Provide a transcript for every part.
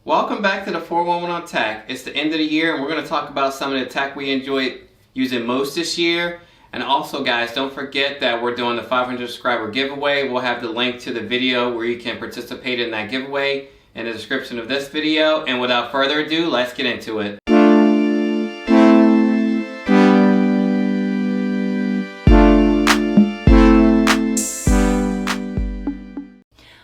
Welcome back to the 411 on Tech. It's the end of the year and we're going to talk about some of the tech we enjoyed using most this year. And also guys, don't forget that we're doing the 500 subscriber giveaway. We'll have the link to the video where you can participate in that giveaway in the description of this video. And without further ado, let's get into it.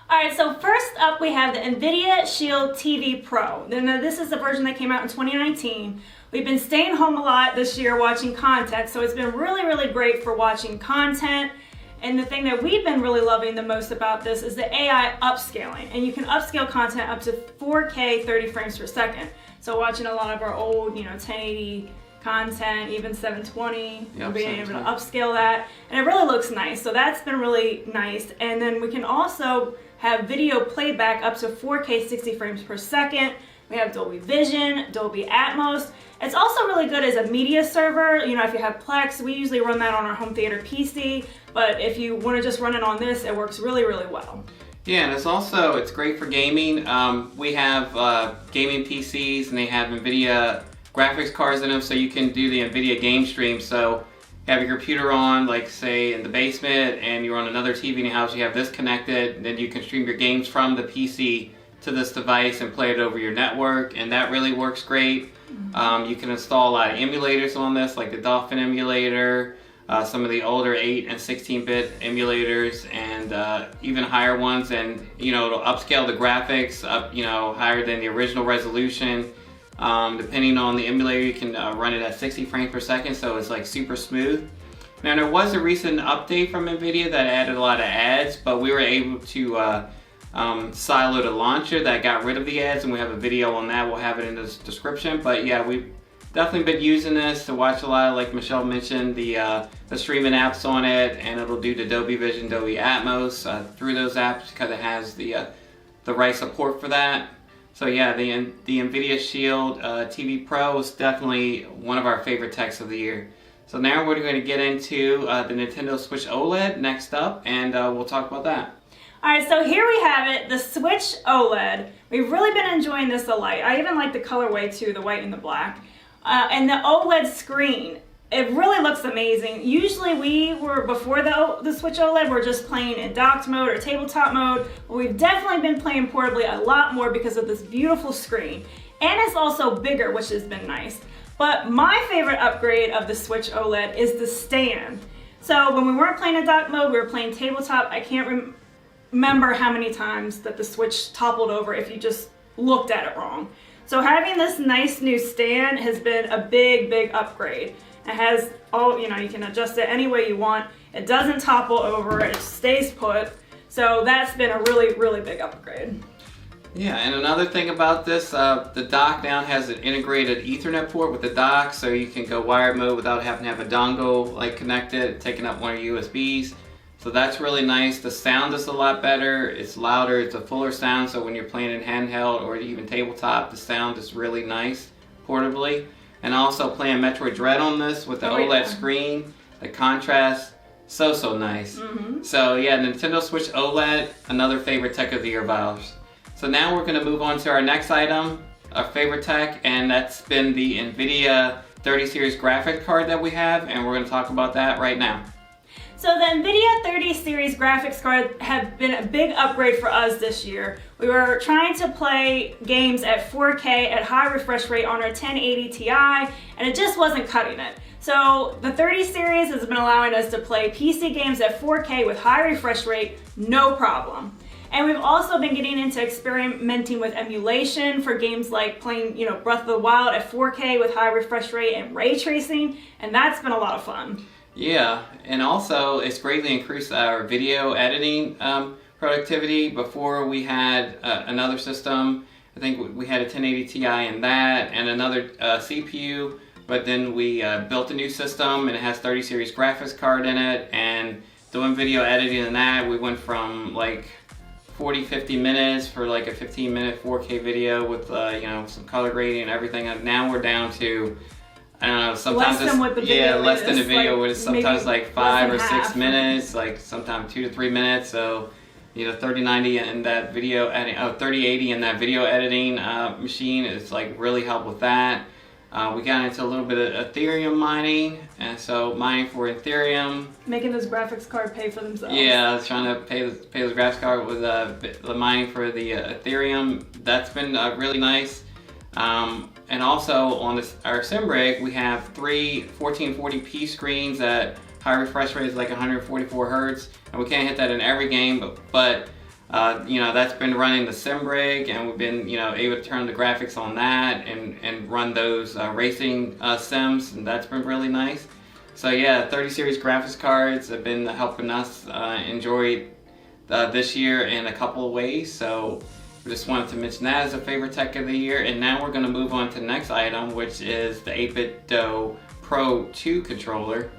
Alright, so first up we have the Nvidia Shield TV Pro. Now this is the version that came out in 2019. We've been staying home a lot this year watching content, so it's been really great for watching content. And the thing that we've been really loving the most about this is the AI upscaling. And you can upscale content up to 4K 30 frames per second. So watching a lot of our old, 1080 content, even 720, we'll be able to upscale that. And it really looks nice, so that's been really nice. And then we can also have video playback up to 4K 60 frames per second. We have Dolby Vision, Dolby Atmos. It's also really good as a media server. If you have Plex, we usually run that on our home theater PC, but if you want to just run it on this, it works really well. Yeah, and it's great for gaming. We have gaming PCs and they have Nvidia graphics cards in them, so you can do the Nvidia game stream. So you have your computer on, like say in the basement, and you're on another TV in your house, you have this connected, then you can stream your games from the PC to this device and play it over your network, and that really works great. You can install a lot of emulators on this, like the Dolphin emulator, some of the older 8 and 16-bit emulators, and even higher ones, and it'll upscale the graphics up, higher than the original resolution. Depending on the emulator, you can run it at 60 frames per second, so it's like super smooth. Now there was a recent update from Nvidia that added a lot of ads, but we were able to silo the launcher that got rid of the ads, and we have a video on that. We'll have it in the description. But yeah, we've definitely been using this to watch a lot, like Michelle mentioned, the streaming apps on it, and it'll do the Dolby Vision, Dolby Atmos through those apps because it has the right support for that. So yeah, the Nvidia Shield TV Pro is definitely one of our favorite techs of the year. So now we're going to get into the Nintendo Switch OLED next up, and we'll talk about that. Alright, so here we have it, the Switch OLED. We've really been enjoying this a lot. I even like the colorway too, the white and the black. And the OLED screen, it really looks amazing. Usually before the Switch OLED, we're just playing in docked mode or tabletop mode. But we've definitely been playing portably a lot more because of this beautiful screen. And it's also bigger, which has been nice. But my favorite upgrade of the Switch OLED is the stand. So when we weren't playing in docked mode, we were playing tabletop. I can't remember how many times that the Switch toppled over if you just looked at it wrong. So having this nice new stand has been a big upgrade. It has all, you can adjust it any way you want. It doesn't topple over, it stays put. So that's been a really big upgrade. Yeah, and another thing about this, the dock now has an integrated Ethernet port with the dock, so you can go wired mode without having to have a dongle connected, taking up one of your USBs. So that's really nice. The sound is a lot better. It's louder. It's a fuller sound. So when you're playing in handheld or even tabletop, the sound is really nice portably. And also playing Metroid Dread on this with the OLED screen, the contrast, so nice. So yeah, Nintendo Switch OLED, another favorite tech of the year of ours. So now we're going to move on to our next item, our favorite tech, and that's been the Nvidia 30 series graphics card that we have, and we're going to talk about that right now. So the Nvidia 30 series graphics cards have been a big upgrade for us this year. We were trying to play games at 4K at high refresh rate on our 1080 Ti, and it just wasn't cutting it. So the 30 series has been allowing us to play PC games at 4K with high refresh rate, no problem. And we've also been getting into experimenting with emulation for games like playing, Breath of the Wild at 4K with high refresh rate and ray tracing, and that's been a lot of fun. Yeah, and also it's greatly increased our video editing productivity. Before we had another system, I think we had a 1080 Ti in that and another CPU, but then we built a new system and it has 30 series graphics card in it, and doing video editing in that, we went from like 40-50 minutes for like a 15-minute 4K video with some color grading and everything. And now we're down to, I don't know, sometimes less than what the video less than the video, like, sometimes like 5 or 6 minutes, like sometimes 2 to 3 minutes. So You know, 3090 and that video editing, 3080 and that video editing machine is like really helped with that. We got into a little bit of Ethereum mining, and so mining for Ethereum. Making this graphics card pay for themselves. Yeah, I was trying to pay the graphics card with the mining for the Ethereum. That's been really nice. And also on our sim rig, we have 3 1440p screens at high refresh rates, like 144 hertz, and we can't hit that in every game, but you know, that's been running the sim rig, and we've been, you know, able to turn the graphics on that and run those racing sims, and that's been really nice. So yeah, 30 series graphics cards have been helping us enjoy this year in a couple of ways. So we just wanted to mention that as a favorite tech of the year. And now we're going to move on to the next item, which is the 8BitDo Pro 2 controller.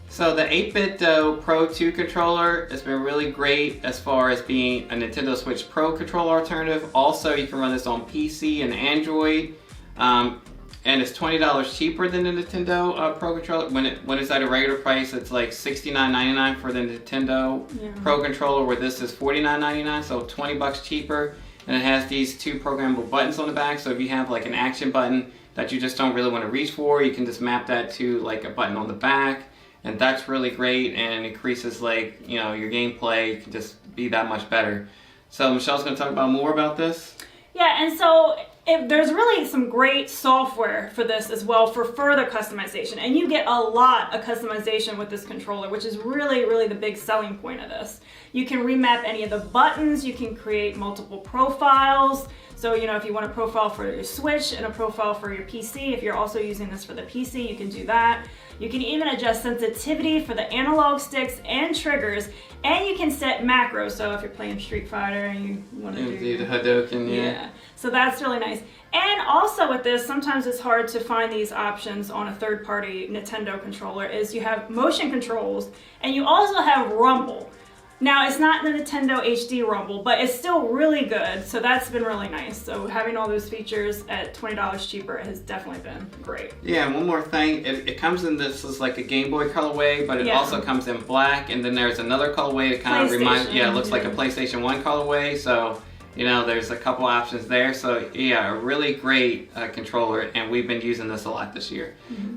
So the 8BitDo Pro 2 controller has been really great as far as being a Nintendo Switch Pro controller alternative. Also, you can run this on PC and Android, and it's $20 cheaper than the Nintendo Pro controller. When it's at a regular price, it's like $69.99 for the Nintendo Pro controller, where this is $49.99, so $20 cheaper. And it has these 2 programmable buttons on the back, so if you have like an action button that you just don't really want to reach for, you can just map that to like a button on the back. And that's really great, and increases, like, you know, your gameplay can just be that much better. So Michelle's going to talk about more about this. Yeah, and so there's really some great software for this as well for further customization, and you get a lot of customization with this controller, which is really, really the big selling point of this. You can remap any of the buttons, you can create multiple profiles. So, you know, if you want a profile for your Switch and a profile for your PC, if you're also using this for the PC, you can do that. You can even adjust sensitivity for the analog sticks and triggers, and you can set macros. So if you're playing Street Fighter and you want to do the Hadouken, yeah. So that's really nice. And also with this, sometimes it's hard to find these options on a third-party Nintendo controller, is you have motion controls, and you also have rumble. Now, it's not the Nintendo HD Rumble, but it's still really good, so that's been really nice. So having all those features at $20 cheaper has definitely been great. Yeah, and one more thing, it comes in this is like a Game Boy colorway, but it also comes in black, and then there's another colorway that kind of reminds, it looks like a PlayStation 1 colorway, so, you know, there's a couple options there. So yeah, a really great controller, and we've been using this a lot this year.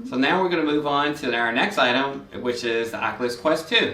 So now we're going to move on to our next item, which is the Oculus Quest 2.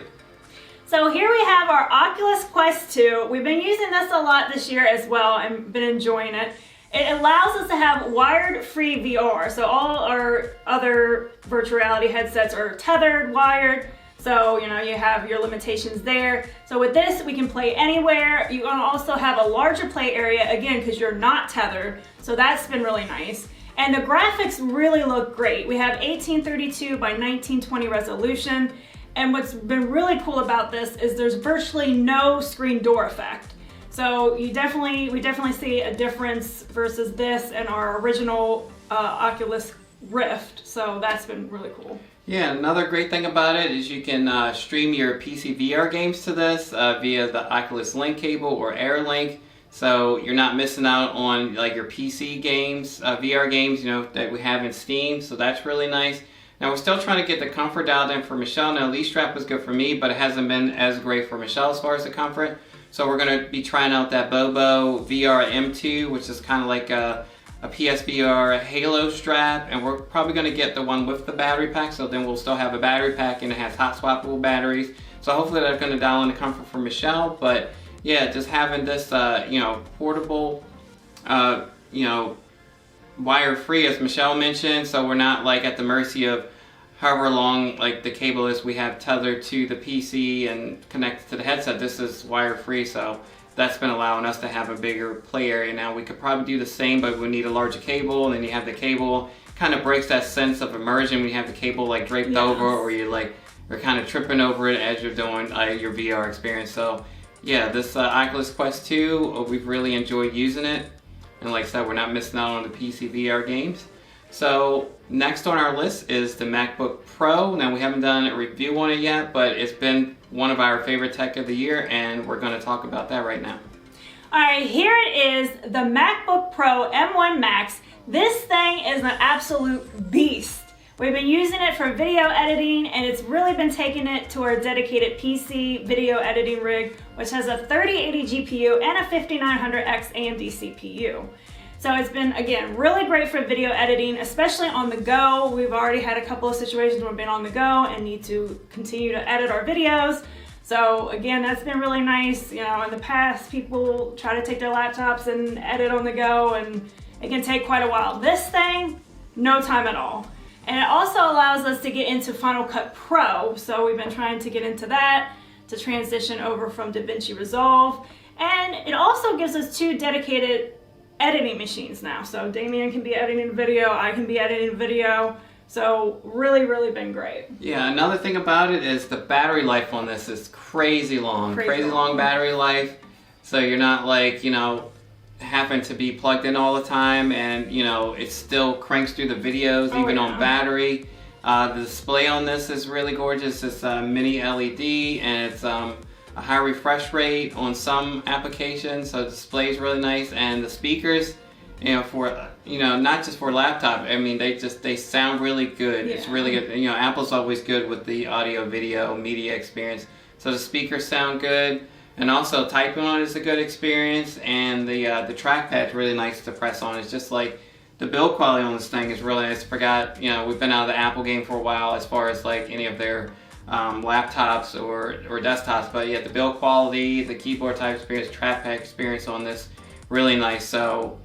So here we have our Oculus Quest 2. We've been using this a lot this year as well and been enjoying it. It allows us to have wired-free VR. So all our other virtual reality headsets are tethered, wired. So, you know, you have your limitations there. So with this, we can play anywhere. You're gonna also have a larger play area, again, because you're not tethered. So that's been really nice. And the graphics really look great. We have 1832 by 1920 resolution. And what's been really cool about this is there's virtually no screen door effect. So we definitely see a difference versus this and our original Oculus Rift. So that's been really cool. Yeah, another great thing about it is you can stream your PC VR games to this via the Oculus Link cable or AirLink. So you're not missing out on like your PC games, VR games, you know, that we have in Steam. So that's really nice. Now we're still trying to get the comfort dialed in for Michelle. Now leash strap was good for me, but it hasn't been as great for Michelle as far as the comfort. So we're going to be trying out that Bobo VR M2, which is kind of like a PSVR Halo strap, and we're probably going to get the one with the battery pack, so then we'll still have a battery pack and it has hot swappable batteries. So hopefully that's going to dial in the comfort for Michelle. But yeah, just having this you know, portable, you know, wire free, as Michelle mentioned, so we're not like at the mercy of however long like the cable is we have tethered to the PC and connected to the headset. This is wire free, so that's been allowing us to have a bigger play area. Now we could probably do the same, but we need a larger cable, and then you have the cable, kind of breaks that sense of immersion when you have the cable like draped over, or you're kind of tripping over it as you're doing your VR experience. So yeah, this Oculus Quest 2, we've really enjoyed using it. And like I said, we're not missing out on the PC VR games. So next on our list is the MacBook Pro. Now we haven't done a review on it yet, but it's been one of our favorite tech of the year, and we're going to talk about that right now. Alright, here it is, the MacBook Pro M1 Max. This thing is an absolute beast. We've been using it for video editing, and it's really been taking it to our dedicated PC video editing rig, which has a 3080 GPU and a 5900X AMD CPU. So it's been, again, really great for video editing, especially on the go. We've already had a couple of situations where we've been on the go and need to continue to edit our videos. So again, that's been really nice. You know, in the past, people try to take their laptops and edit on the go, and it can take quite a while. This thing, no time at all. And it also allows us to get into Final Cut Pro. So we've been trying to get into that to transition over from DaVinci Resolve. And it also gives us 2 dedicated editing machines now. So Damien can be editing video, I can be editing video. So really been great. Yeah, another thing about it is the battery life on this is crazy long. Crazy long battery life. So you're not like, you know, having to be plugged in all the time, and you know, it still cranks through the videos even on battery. The display on this is really gorgeous. It's a mini LED, and it's a high refresh rate on some applications, so the display is really nice. And the speakers, you know, for, you know, not just for laptop, I mean, they sound really good. It's really good. You know, Apple's always good with the audio video media experience, so the speakers sound good. And also typing on it is a good experience, and the trackpad's really nice to press on. It's just like the build quality on this thing is really nice. I forgot, you know, we've been out of the Apple game for a while as far as like any of their laptops or desktops, but yeah, the build quality, the keyboard type experience, trackpad experience on this, really nice. So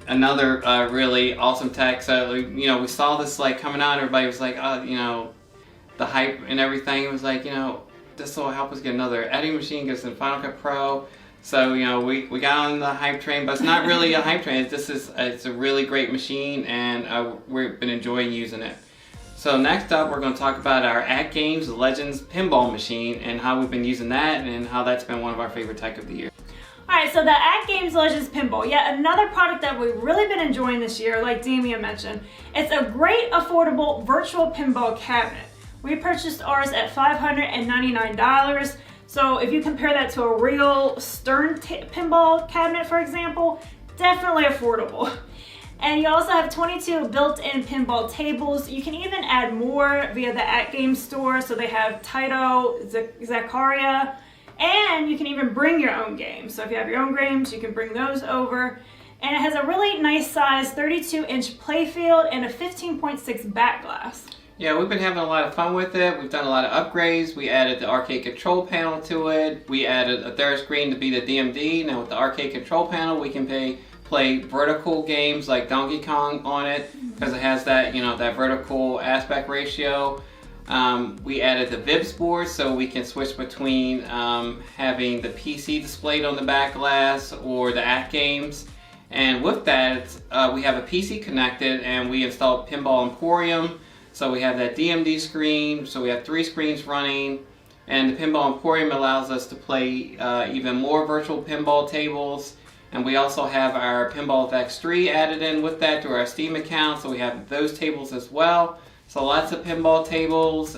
another really awesome tech. So, you know, we saw this like coming out, and everybody was like, oh, you know, the hype and everything. It was like, you know, this will help us get another editing machine, get us in Final Cut Pro. So, you know, we got on the hype train, but it's not really a hype train. It's a really great machine, and we've been enjoying using it. So next up, we're going to talk about our AtGames Legends Pinball machine and how we've been using that and how that's been one of our favorite tech of the year. Alright, so the AtGames Legends Pinball, yet another product that we've really been enjoying this year, like Damien mentioned. It's a great, affordable virtual pinball cabinet. We purchased ours at $599. So if you compare that to a real Stern pinball cabinet, for example, definitely affordable. And you also have 22 built-in pinball tables. You can even add more via the AtGames store. So they have Taito, Zaccaria, and you can even bring your own games. So if you have your own games, you can bring those over. And it has a really nice size 32-inch playfield and a 15.6 back glass. Yeah, we've been having a lot of fun with it. We've done a lot of upgrades. We added the arcade control panel to it. We added a third screen to be the DMD. Now with the arcade control panel, we can play vertical games like Donkey Kong on it, because it has that, you know, that vertical aspect ratio. We added the VIBS board, so we can switch between having the PC displayed on the back glass or the AtGames. And with that, we have a PC connected, and we installed Pinball Emporium. So we have that DMD screen, so we have 3 screens running, and the Pinball Emporium allows us to play even more virtual pinball tables. And we also have our Pinball FX3 added in with that to our Steam account, so we have those tables as well. So lots of pinball tables.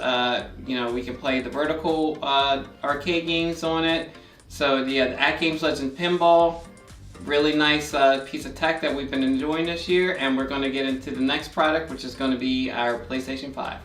You know, we can play the vertical arcade games on it. So the AtGames Legends Pinball, really nice piece of tech that we've been enjoying this year, and we're going to get into the next product, which is going to be our PlayStation 5.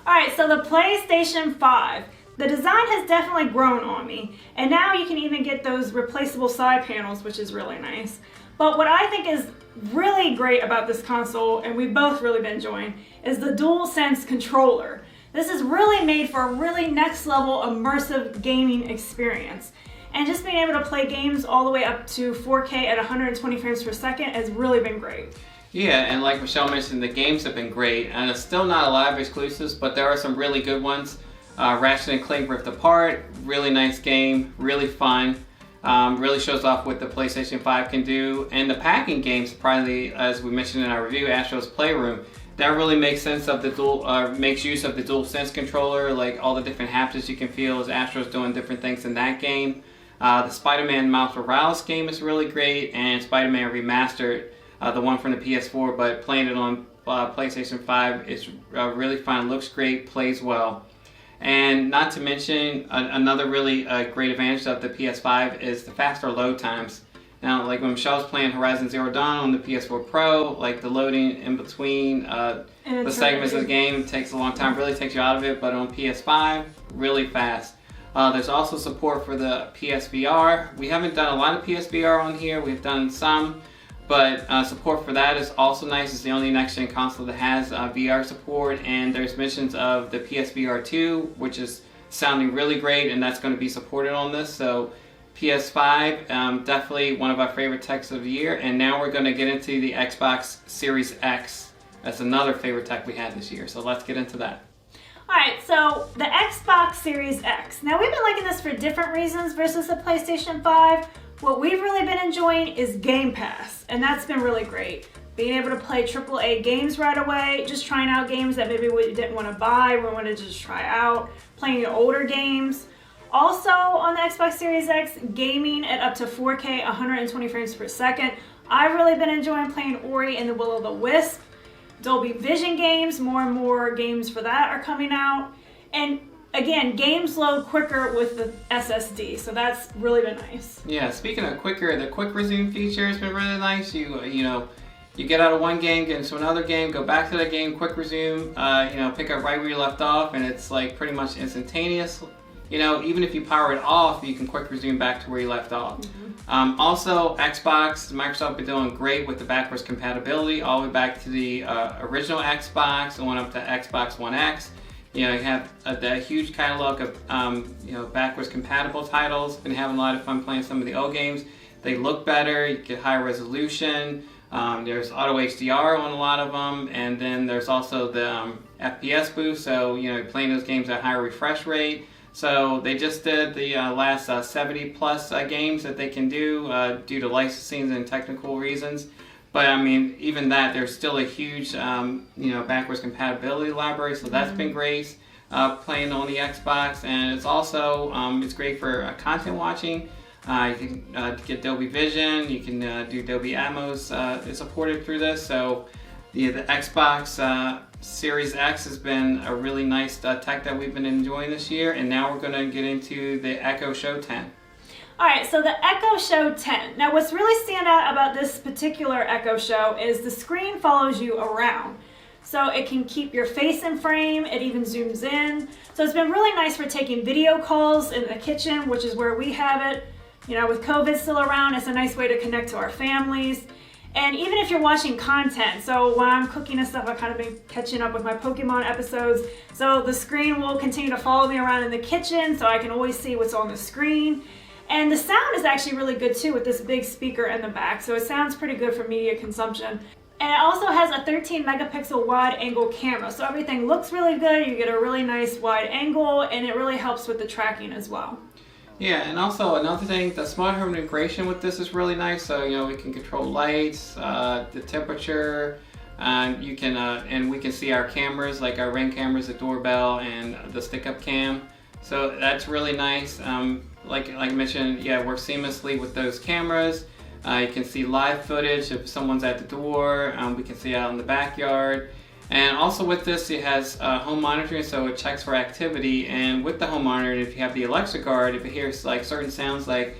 Alright, so the PlayStation 5. The design has definitely grown on me, and now you can even get those replaceable side panels, which is really nice. But what I think is really great about this console, and we've both really been enjoying, is the DualSense controller. This is really made for a really next level immersive gaming experience. And just being able to play games all the way up to 4K at 120 frames per second has really been great. Yeah, and like Michelle mentioned, the games have been great, and it's still not a lot of exclusives, but there are some really good ones. Ratchet & Clank Rift Apart, really nice game, really fun. Really shows off what the PlayStation 5 can do. And the packing game, surprisingly, as we mentioned in our review, Astro's Playroom, that really makes sense of the makes use of the DualSense controller, like all the different haptics you can feel as Astro's doing different things in that game. The Spider-Man Miles Morales game is really great, and Spider-Man Remastered, the one from the PS4, but playing it on PlayStation 5 is really fun, looks great, plays well. And not to mention, another really great advantage of the PS5 is the faster load times. Now, like when Michelle's playing Horizon Zero Dawn on the PS4 Pro, like the loading in between the segments of the game takes a long time, really takes you out of it, but on PS5, really fast. There's also support for the PSVR. We haven't done a lot of PSVR on here, we've done some, but support for that is also nice. It's the only next-gen console that has VR support, and there's mentions of the PSVR 2, which is sounding really great, and that's going to be supported on this. So PS5, definitely one of our favorite techs of the year. And now we're going to get into the Xbox Series X. That's another favorite tech we had this year. So let's get into that. Alright, so the Xbox Series X. Now we've been liking this for different reasons versus the PlayStation 5. What we've really been enjoying is Game Pass, and that's been really great. Being able to play AAA games right away, just trying out games that maybe we didn't want to buy, we wanted to just try out, playing the older games. Also on the Xbox Series X, gaming at up to 4K, 120 frames per second. I've really been enjoying playing Ori and the Will of the Wisp. Dolby Vision games, more and more games for that are coming out. And again, games load quicker with the SSD, so that's really been nice. Yeah, speaking of quicker, the quick resume feature has been really nice. You get out of one game, get into another game, go back to that game, quick resume, pick up right where you left off, and it's like pretty much instantaneous. Even if you power it off, you can quick resume back to where you left off. Also, Xbox, Microsoft have been doing great with the backwards compatibility, all the way back to the original Xbox, going up to Xbox One X. You have the huge catalog of backwards compatible titles. Been having a lot of fun playing some of the old games. They look better, you get higher resolution. There's auto HDR on a lot of them, and then there's also the FPS boost, so you're playing those games at higher refresh rate. So they just did the last 70 plus games that they can do due to licensing and technical reasons. But I mean, even that, there's still a huge backwards compatibility library, so that's been great playing on the Xbox. And it's also it's great for content watching. You can get Dolby Vision, you can do Dolby Atmos. It's supported through this. So the Xbox Series X has been a really nice tech that we've been enjoying this year, and now we're going to get into the Echo Show 10. Alright, so the Echo Show 10. Now what's really stand out about this particular Echo Show is the screen follows you around. So it can keep your face in frame, it even zooms in. So it's been really nice for taking video calls in the kitchen, which is where we have it. With COVID still around, it's a nice way to connect to our families. And even if you're watching content, so when I'm cooking and stuff, I've kind of been catching up with my Pokemon episodes. So the screen will continue to follow me around in the kitchen, so I can always see what's on the screen. And the sound is actually really good too with this big speaker in the back, so it sounds pretty good for media consumption. And it also has a 13 megapixel wide angle camera, so everything looks really good, you get a really nice wide angle, and it really helps with the tracking as well. Yeah, and also another thing, the smart home integration with this is really nice. So we can control lights, the temperature, and we can see our cameras, like our Ring cameras, the doorbell, and the stick-up cam. So that's really nice. Like I mentioned, yeah, it works seamlessly with those cameras. You can see live footage if someone's at the door. We can see out in the backyard. And also with this, it has home monitoring, so it checks for activity. And with the home monitoring, if you have the Alexa guard, if it hears like certain sounds like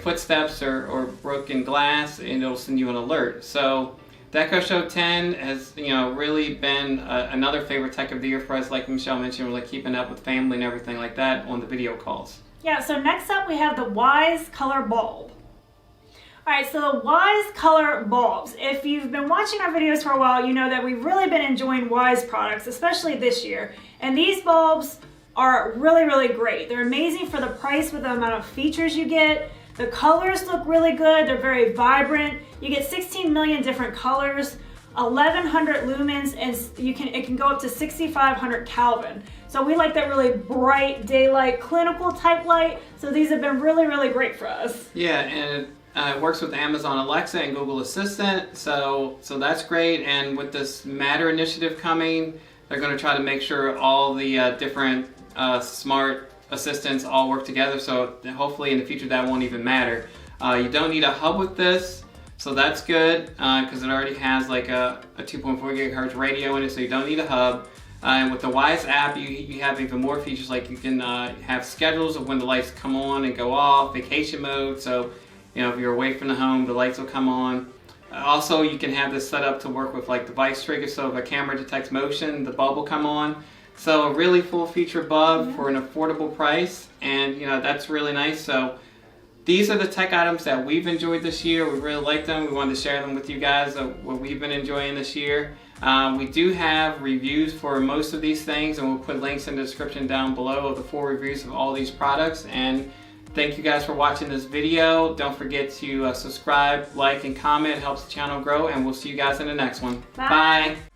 footsteps or broken glass, it'll send you an alert. So the Echo Show 10 has really been another favorite tech of the year for us. Like Michelle mentioned, we're like keeping up with family and everything like that on the video calls. Yeah. So next up, we have the Wyze Color Bulb. Alright, so the Wyze Color Bulbs. If you've been watching our videos for a while, you know that we've really been enjoying Wyze products, especially this year. And these bulbs are really, really great. They're amazing for the price with the amount of features you get. The colors look really good. They're very vibrant. You get 16 million different colors, 1100 lumens, and it can go up to 6500 Kelvin. So we like that really bright daylight clinical type light. So these have been really, really great for us. Yeah, and it works with Amazon Alexa and Google Assistant, so that's great. And with this Matter initiative coming, they're going to try to make sure all the different smart assistants all work together, so hopefully in the future that won't even matter. You don't need a hub with this, so that's good because it already has like a 2.4 gigahertz radio in it, so you don't need a hub. And with the Wyze app, you have even more features, like you can have schedules of when the lights come on and go off, vacation mode, so if you're away from the home, the lights will come on. Also, you can have this set up to work with like device triggers, so if a camera detects motion, the bulb will come on. So a really full feature bulb for an affordable price, and that's really nice. So these are the tech items that we've enjoyed this year. We really like them. We wanted to share them with you guys, what we've been enjoying this year. We do have reviews for most of these things, and we'll put links in the description down below of the full reviews of all these products. And thank you guys for watching this video. Don't forget to subscribe, like, and comment. It helps the channel grow, and we'll see you guys in the next one. Bye. Bye.